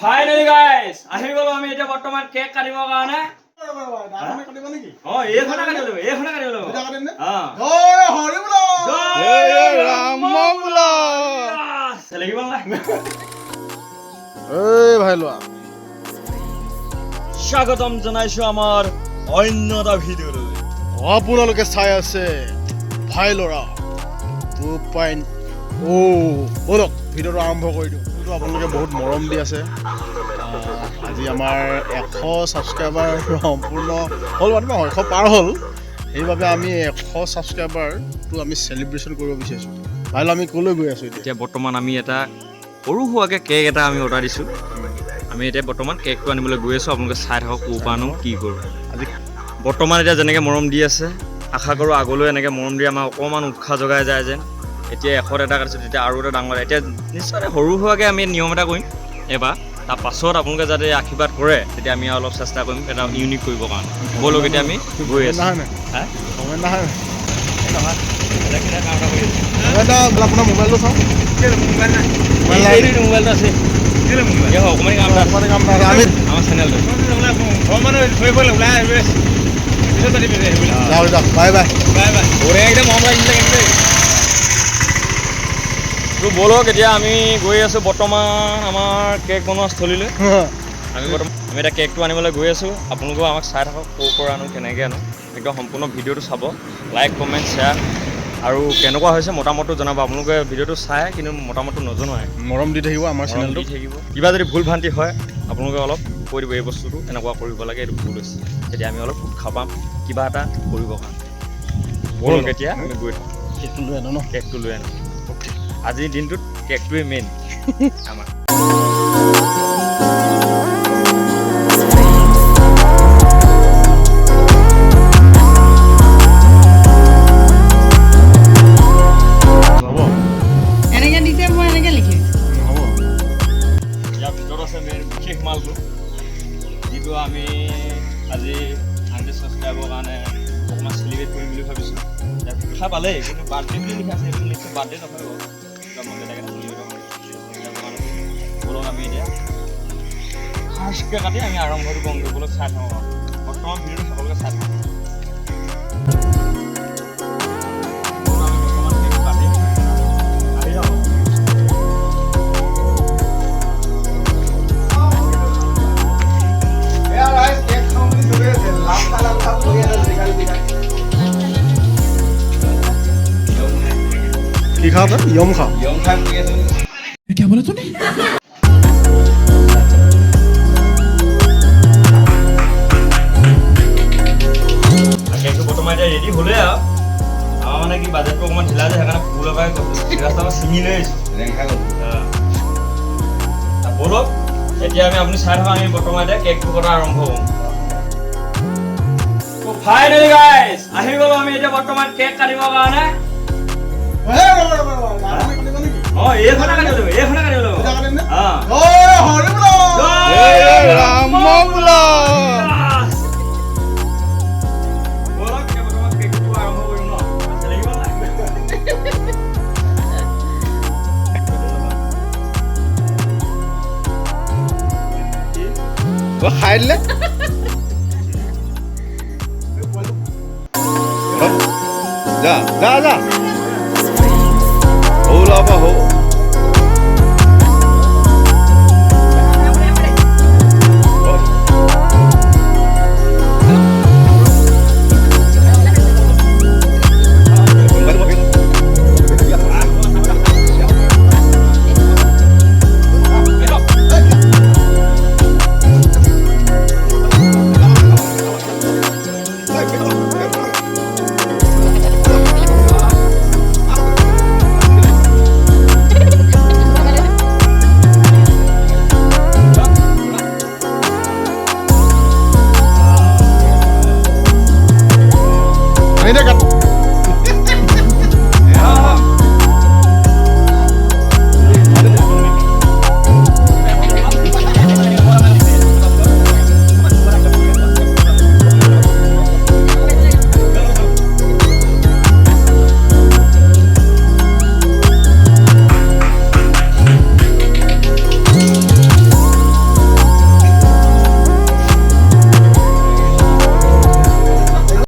Finally guys আহি গলো আমি এটা বৰ্তমান কেক কাটিবৰ কাৰণে এইখনে কাটি লব স্বাগতম জনাইছো আমাৰ অন্য এটা ভিডিঅ'লৈ। আপোনালোকে চাই আছে ভাই ল'ৰা 2.0 বলক ভিডিঅ'টো আৰম্ভ কৰি দিওঁ। আপোনালোকে বহুত মৰম দি আছে। আজি আমাৰ 100 ছাবস্ক্ৰাইবাৰ সম্পূৰ্ণ হ'ল, মানে 100 পাৰ হ'ল। সেইবাবে আমি 100 ছাবস্ক্ৰাইবাৰটো আমি চেলিব্ৰেশ্যন কৰিব বিচাৰিছোঁ। ভাই আমি ক'লৈ গৈ আছোঁ এতিয়া? বৰ্তমান আমি এটা সৰু সুৰাকৈ কেক এটা আমি অৰ্ডাৰ দিছোঁ। আমি এতিয়া বৰ্তমান কেকটো আনিবলৈ গৈ আছোঁ। আপোনালোকে চাই থাকক ক'ৰ পৰা আনো কি কৰোঁ। আজি বৰ্তমান এতিয়া যেনেকৈ মৰম দি আছে, আশা কৰোঁ আগলৈ এনেকৈ মৰম দি আমাক অকণমান উৎসাহ জগাই যায় যেন। এতিয়া 100 এটা কাটিছোঁ, তেতিয়া আৰু এটা ডাঙৰ। এতিয়া নিশ্চয় সৰু সুৰাকৈ আমি নিয়ম এটা কৰিম এবাৰ। তাৰ পাছত আপোনালোকে যাতে আশীৰ্বাদ কৰে, তেতিয়া আমি অলপ চেষ্টা কৰিম এটা ইউনিক কৰিবৰ কাৰণে। ব'লক এতিয়া আমি গৈ আছোঁ। আপোনাৰ মোবাইলটো চাওঁ। মোবাইলটো আছে অকণমান কাম এটা আমাৰ চেনেলটো বাই বাই একদম মৰম লাগিছে কিন্তু দেই। ব'লক এতিয়া আমি গৈ আছোঁ বৰ্তমান আমাৰ কেক বনোৱা স্থলীলৈ। আমি এতিয়া কেকটো আনিবলৈ গৈ আছোঁ। আপোনালোকেও আমাক চাই থাকক ক'ৰ পৰা আনো, কেনেকৈ আনো। একদম সম্পূৰ্ণ ভিডিঅ'টো চাব, লাইক কমেণ্ট শ্বেয়াৰ, আৰু কেনেকুৱা হৈছে মতামতটো জনাব। আপোনালোকে ভিডিঅ'টো চাই কিন্তু মতামতটো নজনায়, মৰম দি থাকিব আমাৰ চেনেলটো। থাকিব কিবা যদি ভুল ভ্ৰান্তি হয় আপোনালোকে অলপ কৈ দিব, এই বস্তুটো এনেকুৱা কৰিব লাগে, এইটো ভুল হৈছে। তেতিয়া আমি অলপ উৎসাহ পাম কিবা এটা কৰিবৰ কাৰণে। ব'লক এতিয়া আমি গৈ থাকোঁ। কেকটো লৈ আনো ন? কেকটো লৈ আনো। আজিৰ দিনটোত কেকটোৱে মেইন আমাৰ। বিশেষ মালটো যিটো আমি আজি 100 ছাবস্ক্ৰাইবৰ কাৰণে অকণমান চেলিব্ৰেট কৰিম বুলি ভাবিছোঁ। লিখা পালেই, কিন্তু বাৰ্থডে বুলি লিখা আছে, সেইটো লিখিছোঁ বাৰ্থডে নহয় বাৰু। ব'লক আমি এতিয়া ফাৰ্ষ্টকৈ কাটি আমি আৰম্ভটো কম কৰিবলৈ চাই থাকোঁ। বৰ্তমান ভিডিঅ'টো সকলোকে চাই থাকোঁ। কি খাও? তই ইয়ম খাও? क्या बोला तूने? কেকটো বৰ্তমান এতিয়া ৰেডি হ'লেই আৰু আমাৰ মানে কি বাজেটটো অকণমান ঢিলা যায়, সেইকাৰণে ফুল লগাই ৰাস্তাৰ ছিঙি লৈ আহিছোঁ। ব'লক এতিয়া আপুনি চাই থাকক। আমি বৰ্তমান এতিয়া কেকটো কটা আৰম্ভ কৰোঁ। ফাইনেলি গাইজ আহি গলো আমি এতিয়া বৰ্তমান কেক কাটিবৰ কাৰণে। এইখনে কাটি লব খাই দিলে। যা যা যা, হৌ লাভ হৌ।